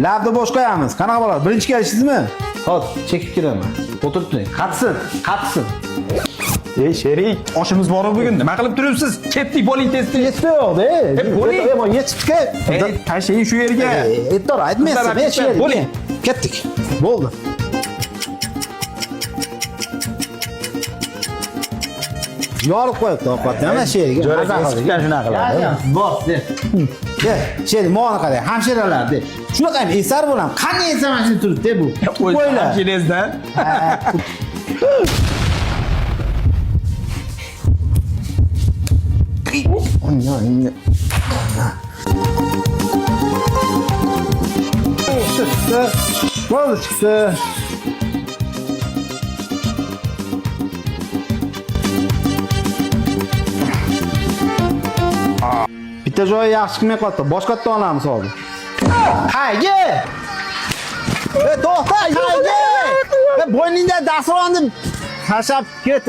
Labni bo'sh qo'yamiz. Qanaqa bo'ladi? Birinchi kelishdingizmi? Hop, chekib kiraman. O'tirib turing. Qatsin. Ey sherik, oshimiz bor bugun. Nima qilib turibsiz? Ketdik, bo'ling tez-tez. Yetdi-yo'q-da. bo'ling. Yetibdi. Tashlang shu yerga. E'tibor aytmaysiz, men shu yerga. Bo'ling. Ketdik. Bo'ldi. Yorib qo'yibdi ovqatni, mana shu yerga. Jo'raga chiqqan shunaqa qiladi. Bos, de. Sher, mo'g'ani qarang, hamshiralar de. Shunaqa ham esar bo'lam. Qanday esaman shu turibdi bu? Qo'ylar. Kelesdan. Bo'ldi chiqdi. Bitta joyi yaxshi chiqmay qoldi. Boshqa yerdan olamiz hozir. Qayga? To'xta, qayga? Bo'yningda dastronni tashab ket.